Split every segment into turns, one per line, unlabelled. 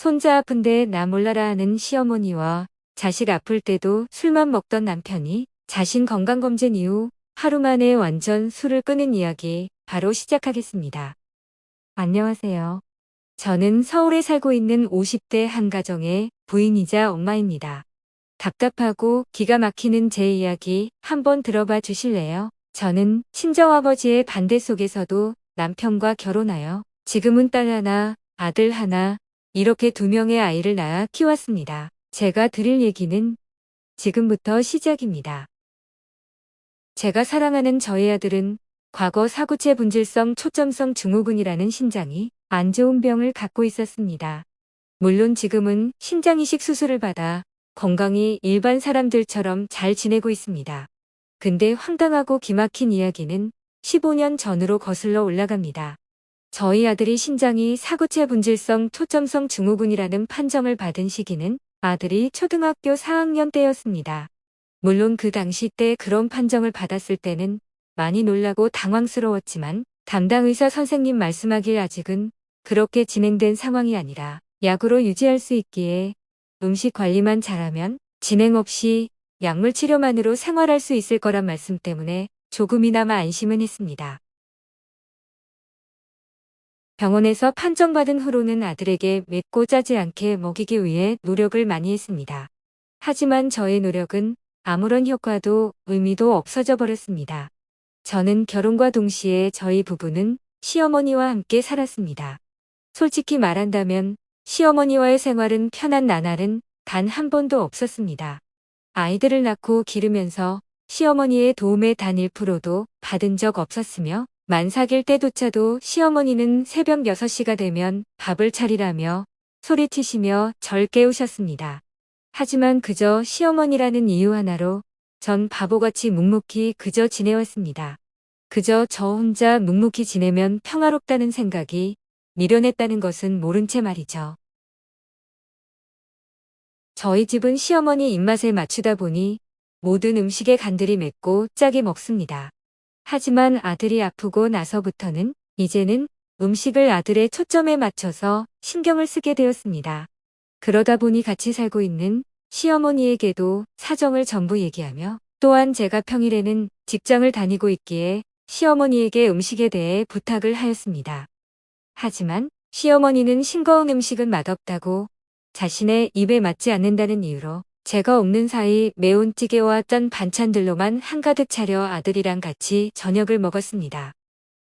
손자 아픈데 나 몰라라 하는 시어머니와 자식 아플 때도 술만 먹던 남편이 자신 건강검진 이후 하루 만에 완전 술을 끊은 이야기 바로 시작하겠습니다. 안녕하세요. 저는 서울에 살고 있는 50대 한 가정의 부인이자 엄마입니다. 답답하고 기가 막히는 제 이야기 한번 들어봐 주실래요? 저는 친정아버지의 반대 속에서도 남편과 결혼하여 지금은 딸 하나, 아들 하나, 이렇게 2명의 아이를 낳아 키웠습니다. 제가 드릴 얘기는 지금부터 시작입니다. 제가 사랑하는 저희 아들은 과거 사구체 분질성 초점성 증후군이라는 신장이 안 좋은 병을 갖고 있었습니다. 물론 지금은 신장이식 수술을 받아 건강히 일반 사람들처럼 잘 지내고 있습니다. 근데 황당하고 기막힌 이야기는 15년 전으로 거슬러 올라갑니다. 저희 아들이 신장이 사구체 분질성 초점성 증후군이라는 판정을 받은 시기는 아들이 초등학교 4학년 때였습니다. 물론 그 당시 때 그런 판정을 받았을 때는 많이 놀라고 당황스러웠지만 담당 의사 선생님 말씀하길 아직은 그렇게 진행된 상황이 아니라 약으로 유지할 수 있기에 음식 관리만 잘하면 진행 없이 약물 치료만으로 생활할 수 있을 거란 말씀 때문에 조금이나마 안심은 했습니다. 병원에서 판정받은 후로는 아들에게 맵고 짜지 않게 먹이기 위해 노력을 많이 했습니다. 하지만 저의 노력은 아무런 효과도 의미도 없어져 버렸습니다. 저는 결혼과 동시에 저희 부부는 시어머니와 함께 살았습니다. 솔직히 말한다면 시어머니와의 생활은 편한 나날은 단 한 번도 없었습니다. 아이들을 낳고 기르면서 시어머니의 도움에 단 1%도 받은 적 없었으며 만삭일 때조차도 시어머니는 새벽 6시가 되면 밥을 차리라며 소리치시며 절 깨우셨습니다. 하지만 그저 시어머니라는 이유 하나로 전 바보같이 묵묵히 그저 지내왔습니다. 그저 저 혼자 묵묵히 지내면 평화롭다는 생각이 미련했다는 것은 모른 채 말이죠. 저희 집은 시어머니 입맛에 맞추다 보니 모든 음식의 간들이 맵고 짜게 먹습니다. 하지만 아들이 아프고 나서부터는 이제는 음식을 아들의 초점에 맞춰서 신경을 쓰게 되었습니다. 그러다 보니 같이 살고 있는 시어머니에게도 사정을 전부 얘기하며 또한 제가 평일에는 직장을 다니고 있기에 시어머니에게 음식에 대해 부탁을 하였습니다. 하지만 시어머니는 싱거운 음식은 맛없다고 자신의 입에 맞지 않는다는 이유로 제가 없는 사이 매운 찌개와 짠 반찬들로만 한가득 차려 아들이랑 같이 저녁을 먹었습니다.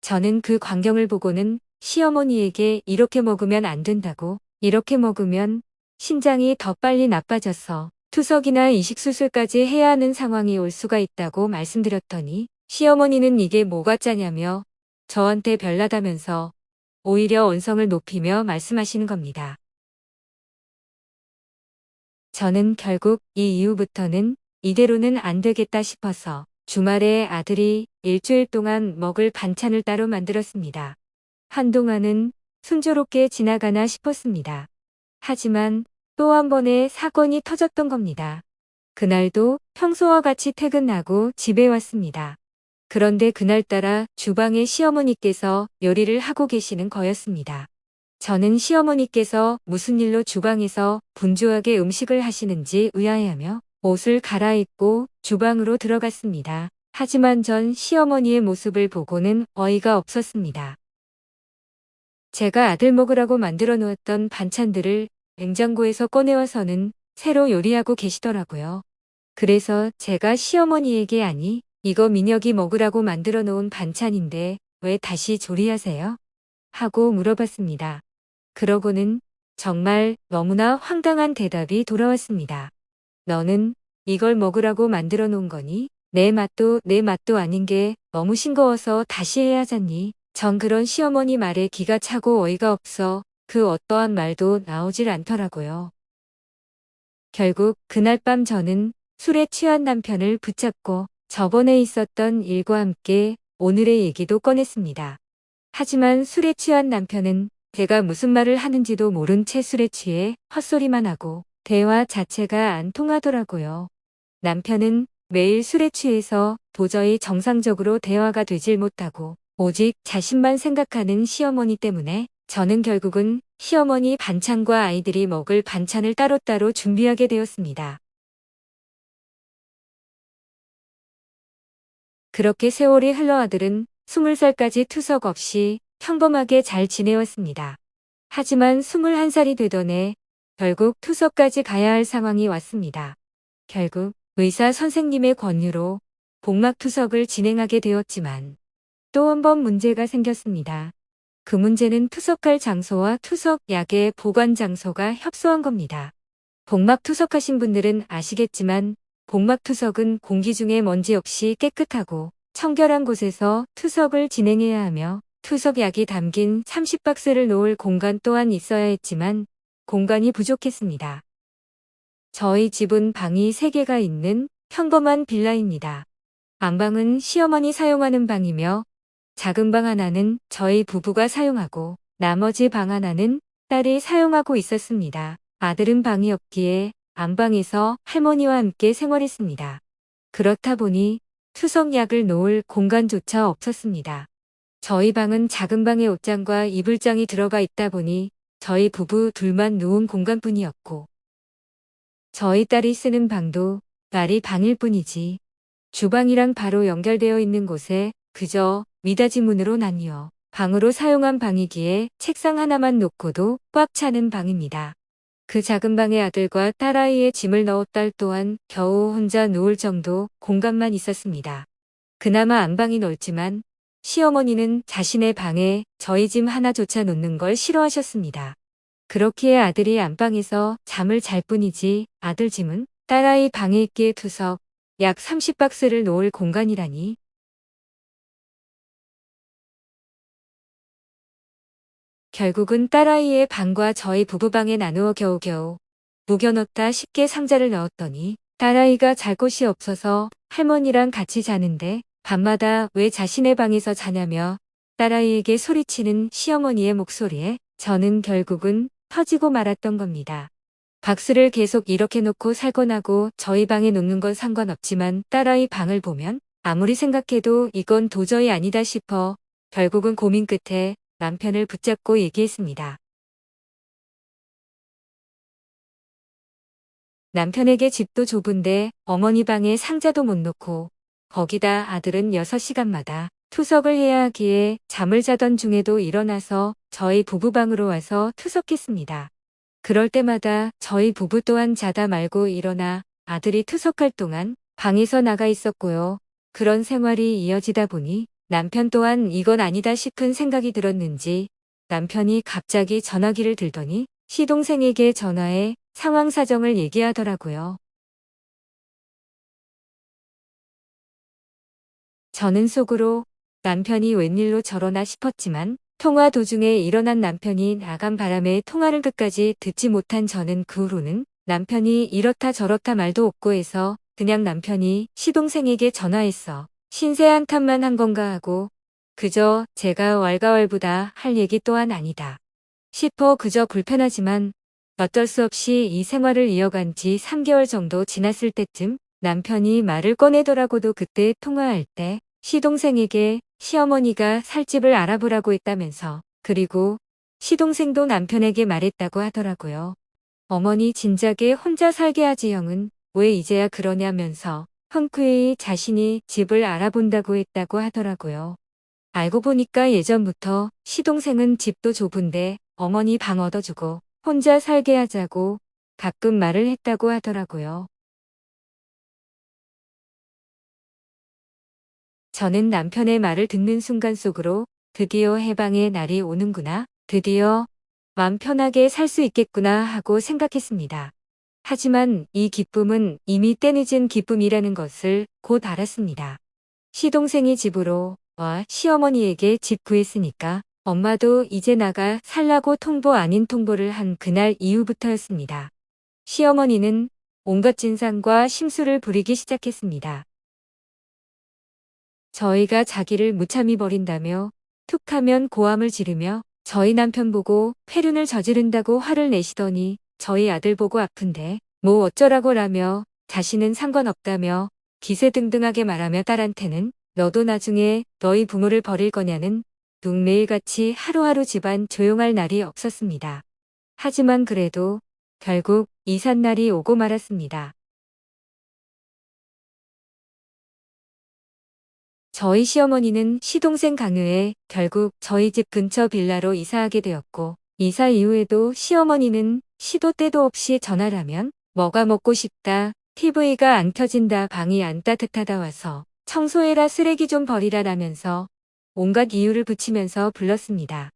저는 그 광경을 보고는 시어머니에게 이렇게 먹으면 안 된다고, 이렇게 먹으면 신장이 더 빨리 나빠져서 투석이나 이식수술까지 해야 하는 상황이 올 수가 있다고 말씀드렸더니 시어머니는 이게 뭐가 짜냐며 저한테 별나다면서 오히려 언성을 높이며 말씀하시는 겁니다. 저는 결국 이 이후부터는 이대로는 안 되겠다 싶어서 주말에 아들이 일주일 동안 먹을 반찬을 따로 만들었습니다. 한동안은 순조롭게 지나가나 싶었습니다. 하지만 또 한 번의 사건이 터졌던 겁니다. 그날도 평소와 같이 퇴근하고 집에 왔습니다. 그런데 그날따라 주방에 시어머니께서 요리를 하고 계시는 거였습니다. 저는 시어머니께서 무슨 일로 주방에서 분주하게 음식을 하시는지 의아해하며 옷을 갈아입고 주방으로 들어갔습니다. 하지만 전 시어머니의 모습을 보고는 어이가 없었습니다. 제가 아들 먹으라고 만들어 놓았던 반찬들을 냉장고에서 꺼내와서는 새로 요리하고 계시더라고요. 그래서 제가 시어머니에게 아니, 이거 민혁이 먹으라고 만들어 놓은 반찬인데 왜 다시 조리하세요? 하고 물어봤습니다. 그러고는 정말 너무나 황당한 대답이 돌아왔습니다. 너는 이걸 먹으라고 만들어 놓은 거니? 내 맛도 아닌 게 너무 싱거워서 다시 해야 하잖니. 전 그런 시어머니 말에 기가 차고 어이가 없어 그 어떠한 말도 나오질 않더라고요. 결국 그날 밤 저는 술에 취한 남편을 붙잡고 저번에 있었던 일과 함께 오늘의 얘기도 꺼냈습니다. 하지만 술에 취한 남편은 제가 무슨 말을 하는지도 모른 채 술에 취해 헛소리만 하고 대화 자체가 안 통하더라고요. 남편은 매일 술에 취해서 도저히 정상적으로 대화가 되질 못하고 오직 자신만 생각하는 시어머니 때문에 저는 결국은 시어머니 반찬과 아이들이 먹을 반찬을 따로따로 준비하게 되었습니다. 그렇게 세월이 흘러 아들은 20살까지 투석 없이 평범하게 잘 지내왔습니다. 하지만 21살이 되던 해 결국 투석까지 가야 할 상황이 왔습니다. 결국 의사 선생님의 권유로 복막투석을 진행하게 되었지만 또 한 번 문제가 생겼습니다. 그 문제는 투석할 장소와 투석약의 보관 장소가 협소한 겁니다. 복막투석하신 분들은 아시겠지만 복막투석은 공기 중에 먼지 없이 깨끗하고 청결한 곳에서 투석을 진행해야 하며 투석약이 담긴 30박스를 놓을 공간 또한 있어야 했지만 공간이 부족했습니다. 저희 집은 방이 3개가 있는 평범한 빌라입니다. 안방은 시어머니 사용하는 방이며 작은 방 하나는 저희 부부가 사용하고 나머지 방 하나는 딸이 사용하고 있었습니다. 아들은 방이 없기에 안방에서 할머니와 함께 생활했습니다. 그렇다 보니 투석약을 놓을 공간조차 없었습니다. 저희 방은 작은 방에 옷장과 이불장이 들어가 있다 보니 저희 부부 둘만 누운 공간뿐이었고 저희 딸이 쓰는 방도 딸이 방일 뿐이지 주방이랑 바로 연결되어 있는 곳에 그저 미닫이 문으로 나뉘어 방으로 사용한 방이기에 책상 하나만 놓고도 꽉 차는 방입니다. 그 작은 방에 아들과 딸아이의 짐을 넣어 딸 또한 겨우 혼자 누울 정도 공간만 있었습니다. 그나마 안방이 넓지만 시어머니는 자신의 방에 저희 짐 하나조차 놓는 걸 싫어하셨습니다. 그렇기에 아들이 안방에서 잠을 잘 뿐이지 아들 짐은 딸아이 방에 있기에 투석 약 30박스를 놓을 공간이라니. 결국은 딸아이의 방과 저희 부부방에 나누어 겨우겨우 묵여넣다 쉽게 상자를 넣었더니 딸아이가 잘 곳이 없어서 할머니랑 같이 자는데 밤마다 왜 자신의 방에서 자냐며 딸아이에게 소리치는 시어머니의 목소리에 저는 결국은 터지고 말았던 겁니다. 박스를 계속 이렇게 놓고 살건 하고 저희 방에 놓는 건 상관없지만 딸아이 방을 보면 아무리 생각해도 이건 도저히 아니다 싶어 결국은 고민 끝에 남편을 붙잡고 얘기했습니다. 남편에게 집도 좁은데 어머니 방에 상자도 못 놓고 거기다 아들은 6시간마다 투석을 해야 하기에 잠을 자던 중에도 일어나서 저희 부부방으로 와서 투석했습니다. 그럴 때마다 저희 부부 또한 자다 말고 일어나 아들이 투석할 동안 방에서 나가 있었고요. 그런 생활이 이어지다 보니 남편 또한 이건 아니다 싶은 생각이 들었는지 남편이 갑자기 전화기를 들더니 시동생에게 전화해 상황 사정을 얘기하더라고요. 저는 속으로 남편이 웬일로 저러나 싶었지만 통화 도중에 일어난 남편이 나간 바람에 통화를 끝까지 듣지 못한 저는 그 후로는 남편이 이렇다 저렇다 말도 없고 해서 그냥 남편이 시동생에게 전화했어. 신세 한탄만 한 건가 하고 그저 제가 왈가왈부다 할 얘기 또한 아니다 싶어 그저 불편하지만 어쩔 수 없이 이 생활을 이어간 지 3개월 정도 지났을 때쯤 남편이 말을 꺼내더라고도 그때 통화할 때 시동생에게 시어머니가 살 집을 알아보라고 했다면서 그리고 시동생도 남편에게 말했다고 하더라고요. 어머니 진작에 혼자 살게 하지 형은 왜 이제야 그러냐면서 흔쾌히 자신이 집을 알아본다고 했다고 하더라고요. 알고 보니까 예전부터 시동생은 집도 좁은데 어머니 방 얻어주고 혼자 살게 하자고 가끔 말을 했다고 하더라고요. 저는 남편의 말을 듣는 순간 속으로 드디어 해방의 날이 오는구나, 드디어 마음 편하게 살 수 있겠구나 하고 생각했습니다. 하지만 이 기쁨은 이미 때늦은 기쁨이라는 것을 곧 알았습니다. 시동생이 집으로 와 시어머니에게 집 구했으니까 엄마도 이제 나가 살라고 통보 아닌 통보를 한 그날 이후부터였습니다. 시어머니는 온갖 진상과 심술을 부리기 시작했습니다. 저희가 자기를 무참히 버린다며 툭하면 고함을 지르며 저희 남편 보고 폐륜을 저지른다고 화를 내시더니 저희 아들 보고 아픈데 뭐 어쩌라고라며 자신은 상관없다며 기세등등하게 말하며 딸한테는 너도 나중에 너희 부모를 버릴 거냐는 둥 매일같이 하루하루 집안 조용할 날이 없었습니다. 하지만 그래도 결국 이삿날이 오고 말았습니다. 저희 시어머니는 시동생 강요에 결국 저희 집 근처 빌라로 이사하게 되었고, 이사 이후에도 시어머니는 시도 때도 없이 전화를 하면 뭐가 먹고 싶다, TV가 안 켜진다, 방이 안 따뜻하다, 와서 청소해라, 쓰레기 좀 버리라 라면서 온갖 이유를 붙이면서 불렀습니다.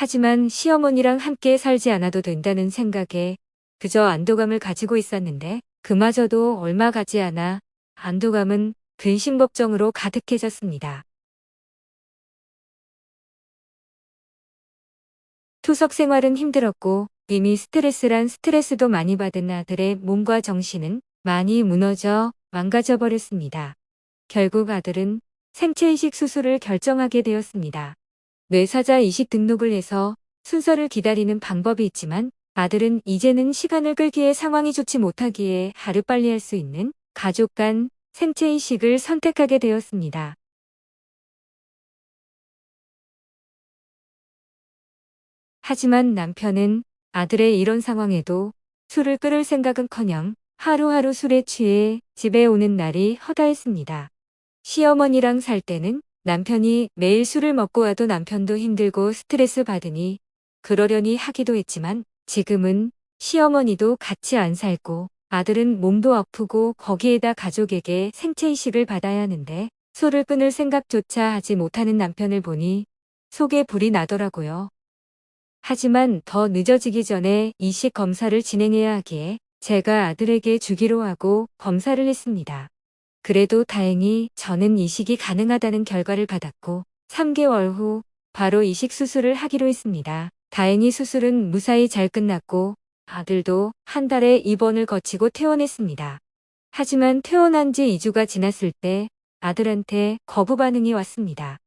하지만 시어머니랑 함께 살지 않아도 된다는 생각에 그저 안도감을 가지고 있었는데, 그마저도 얼마 가지 않아 안도감은 근심 걱정으로 가득해졌습니다. 투석 생활은 힘들었고 이미 스트레스란 스트레스도 많이 받은 아들의 몸과 정신은 많이 무너져 망가져 버렸습니다. 결국 아들은 생체이식 수술을 결정하게 되었습니다. 뇌사자 이식 등록을 해서 순서를 기다리는 방법이 있지만, 아들은 이제는 시간을 끌기에 상황이 좋지 못하기에 하루빨리 할 수 있는 가족 간 생체이식을 선택하게 되었습니다. 하지만 남편은 아들의 이런 상황에도 술을 끊을 생각은커녕 하루하루 술에 취해 집에 오는 날이 허다했습니다. 시어머니랑 살 때는 남편이 매일 술을 먹고 와도 남편도 힘들고 스트레스 받으니 그러려니 하기도 했지만, 지금은 시어머니도 같이 안 살고 아들은 몸도 아프고 거기에다 가족에게 생체이식을 받아야 하는데 술을 끊을 생각조차 하지 못하는 남편을 보니 속에 불이 나더라고요. 하지만 더 늦어지기 전에 이식 검사를 진행해야 하기에 제가 아들에게 주기로 하고 검사를 했습니다. 그래도 다행히 저는 이식이 가능하다는 결과를 받았고 3개월 후 바로 이식 수술을 하기로 했습니다. 다행히 수술은 무사히 잘 끝났고 아들도 한 달의 입원을 거치고 퇴원했습니다. 하지만 퇴원한 지 2주가 지났을 때 아들한테 거부 반응이 왔습니다.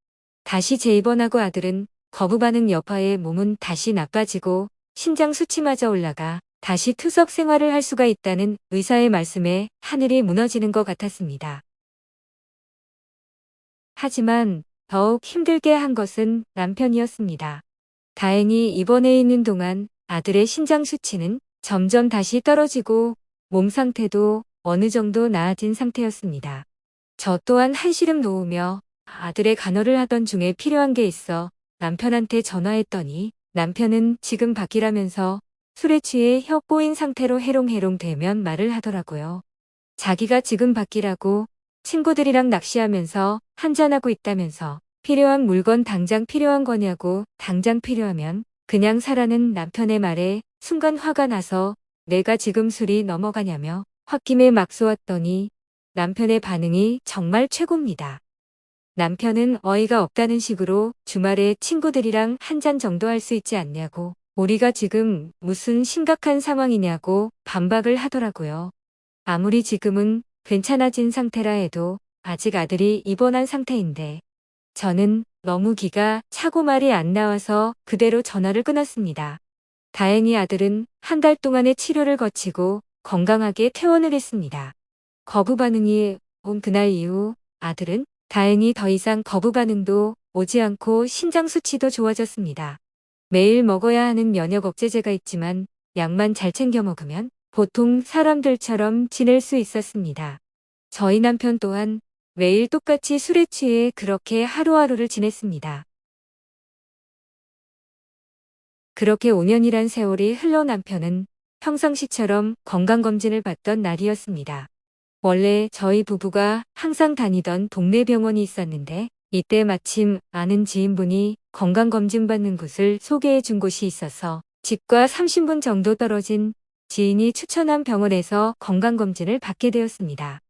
다시 재입원하고 아들은 거부 반응 여파에 몸은 다시 나빠지고 신장 수치마저 올라가 다시 투석 생활을 할 수가 있다는 의사의 말씀에 하늘이 무너지는 것 같았습니다. 하지만 더욱 힘들게 한 것은 남편이었습니다. 다행히 입원해 있는 동안 아들의 신장 수치는 점점 다시 떨어지고 몸 상태도 어느 정도 나아진 상태였습니다. 저 또한 한시름 놓으며 아들의 간호를 하던 중에 필요한 게 있어 남편한테 전화했더니 남편은 지금 밖이라면서 술에 취해 혀 꼬인 상태로 해롱해롱 대면 말을 하더라고요. 자기가 지금 밖이라고 친구들이랑 낚시하면서 한잔하고 있다면서 필요한 물건 당장 필요한 거냐고, 당장 필요하면 그냥 사라는 남편의 말에 순간 화가 나서 내가 지금 술이 넘어가냐며 홧김에 막 쏘았더니 남편의 반응이 정말 최고입니다. 남편은 어이가 없다는 식으로 주말에 친구들이랑 한 잔 정도 할 수 있지 않냐고, 우리가 지금 무슨 심각한 상황이냐고 반박을 하더라고요. 아무리 지금은 괜찮아진 상태라 해도 아직 아들이 입원한 상태인데 저는 너무 기가 차고 말이 안 나와서 그대로 전화를 끊었습니다. 다행히 아들은 한 달 동안의 치료를 거치고 건강하게 퇴원을 했습니다. 거부 반응이 온 그날 이후 아들은 다행히 더 이상 거부 반응도 오지 않고 신장 수치도 좋아졌습니다. 매일 먹어야 하는 면역 억제제가 있지만 약만 잘 챙겨 먹으면 보통 사람들처럼 지낼 수 있었습니다. 저희 남편 또한 매일 똑같이 술에 취해 그렇게 하루하루를 지냈습니다. 그렇게 5년이란 세월이 흘러 남편은 평상시처럼 건강검진을 받던 날이었습니다. 원래 저희 부부가 항상 다니던 동네 병원이 있었는데 이때 마침 아는 지인분이 건강검진 받는 곳을 소개해 준 곳이 있어서 집과 30분 정도 떨어진 지인이 추천한 병원에서 건강검진을 받게 되었습니다.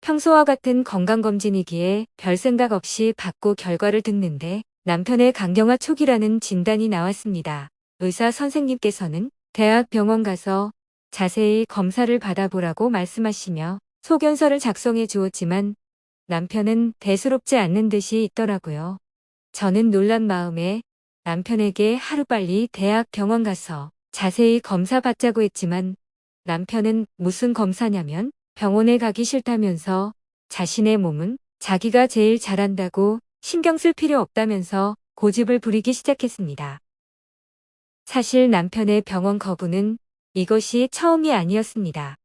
평소와 같은 건강검진이기에 별 생각 없이 받고 결과를 듣는데 남편의 간경화 초기라는 진단이 나왔습니다. 의사 선생님께서는 대학 병원 가서 자세히 검사를 받아보라고 말씀하시며 소견서를 작성해 주었지만 남편은 대수롭지 않는 듯이 있더라고요. 저는 놀란 마음에 남편에게 하루빨리 대학 병원 가서 자세히 검사 받자고 했지만 남편은 무슨 검사냐면 병원에 가기 싫다면서 자신의 몸은 자기가 제일 잘한다고 신경 쓸 필요 없다면서 고집을 부리기 시작했습니다. 사실 남편의 병원 거부는 이것이 처음이 아니었습니다.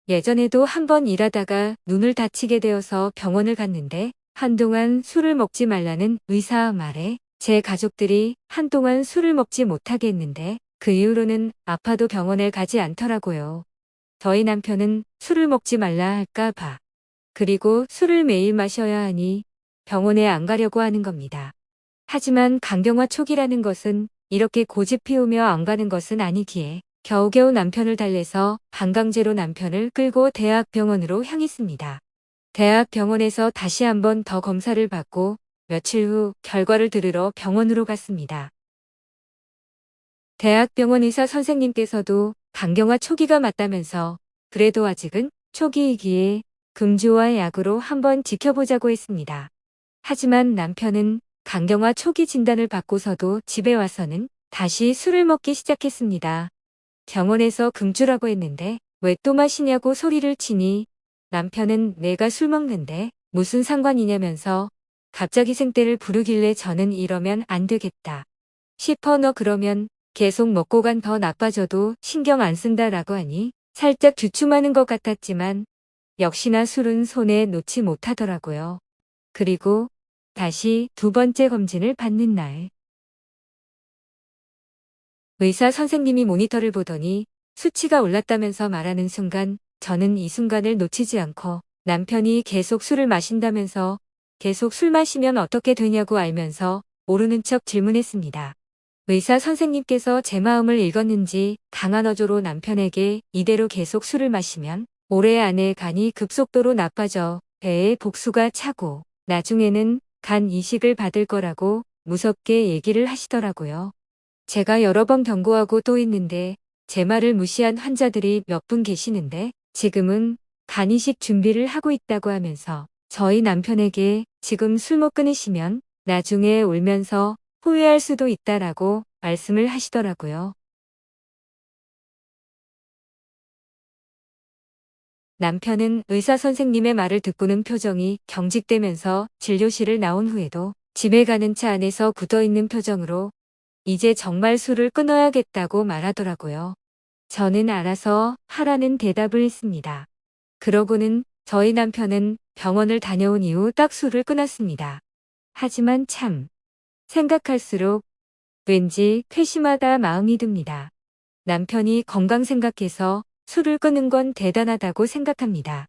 예전에도 한번 일하다가 눈을 다치게 되어서 병원을 갔는데 한동안 술을 먹지 말라는 의사 말에 제 가족들이 한동안 술을 먹지 못하게 했는데 그 이후로는 아파도 병원에 가지 않더라고요. 저희 남편은 술을 먹지 말라 할까 봐. 그리고 술을 매일 마셔야 하니 병원에 안 가려고 하는 겁니다. 하지만 강경화 초기라는 것은 이렇게 고집 피우며 안 가는 것은 아니기에 겨우겨우 남편을 달래서 반강제로 남편을 끌고 대학병원으로 향했습니다. 대학병원에서 다시 한번 더 검사를 받고 며칠 후 결과를 들으러 병원으로 갔습니다. 대학병원 의사 선생님께서도 강경화 초기가 맞다면서 그래도 아직은 초기이기에 금주와 약으로 한번 지켜보자고 했습니다. 하지만 남편은 강경화 초기 진단을 받고서도 집에 와서는 다시 술을 먹기 시작했습니다. 병원에서 금주라고 했는데 왜 또 마시냐고 소리를 치니 남편은 내가 술 먹는데 무슨 상관이냐면서 갑자기 생떼를 부르길래 저는 이러면 안 되겠다 싶어 너 그러면 계속 먹고 간 더 나빠져도 신경 안 쓴다라고 하니 살짝 주춤하는 것 같았지만 역시나 술은 손에 놓지 못하더라고요. 그리고 다시 두 번째 검진을 받는 날. 의사 선생님이 모니터를 보더니 수치가 올랐다면서 말하는 순간 저는 이 순간을 놓치지 않고 남편이 계속 술을 마신다면서 계속 술 마시면 어떻게 되냐고 알면서 모르는 척 질문했습니다. 의사 선생님께서 제 마음을 읽었는지 강한 어조로 남편에게 이대로 계속 술을 마시면 올해 안에 간이 급속도로 나빠져 배에 복수가 차고 나중에는 간 이식을 받을 거라고 무섭게 얘기를 하시더라고요. 제가 여러 번 경고하고 또 있는데 제 말을 무시한 환자들이 몇 분 계시는데 지금은 간 이식 준비를 하고 있다고 하면서 저희 남편에게 지금 술 못 끊으시면 나중에 울면서 후회할 수도 있다라고 말씀을 하시더라고요. 남편은 의사 선생님의 말을 듣고는 표정이 경직되면서 진료실을 나온 후에도 집에 가는 차 안에서 굳어있는 표정으로 이제 정말 술을 끊어야겠다고 말하더라고요. 저는 알아서 하라는 대답을 했습니다. 그러고는 저희 남편은 병원을 다녀온 이후 딱 술을 끊었습니다. 하지만 참 생각할수록 왠지 괘씸하다 마음이 듭니다. 남편이 건강 생각해서 술을 끊은 건 대단하다고 생각합니다.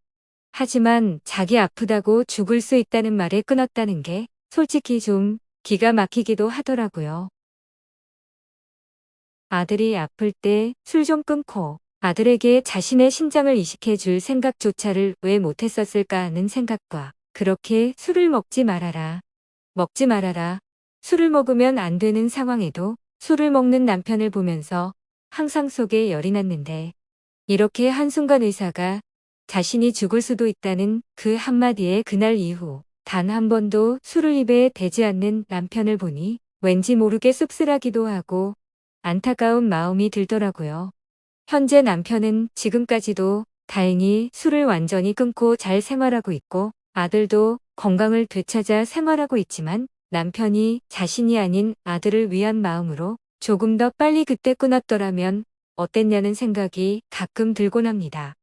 하지만 자기 아프다고 죽을 수 있다는 말에 끊었다는 게 솔직히 좀 기가 막히기도 하더라고요. 아들이 아플 때 술 좀 끊고 아들에게 자신의 신장을 이식해 줄 생각조차를 왜 못했었을까 하는 생각과 그렇게 술을 먹지 말아라. 먹지 말아라. 술을 먹으면 안 되는 상황에도 술을 먹는 남편을 보면서 항상 속에 열이 났는데 이렇게 한순간 의사가 자신이 죽을 수도 있다는 그 한마디에 그날 이후 단 한 번도 술을 입에 대지 않는 남편을 보니 왠지 모르게 씁쓸하기도 하고 안타까운 마음이 들더라고요. 현재 남편은 지금까지도 다행히 술을 완전히 끊고 잘 생활하고 있고 아들도 건강을 되찾아 생활하고 있지만 남편이 자신이 아닌 아들을 위한 마음으로 조금 더 빨리 그때 끊었더라면 어땠냐는 생각이 가끔 들곤 합니다.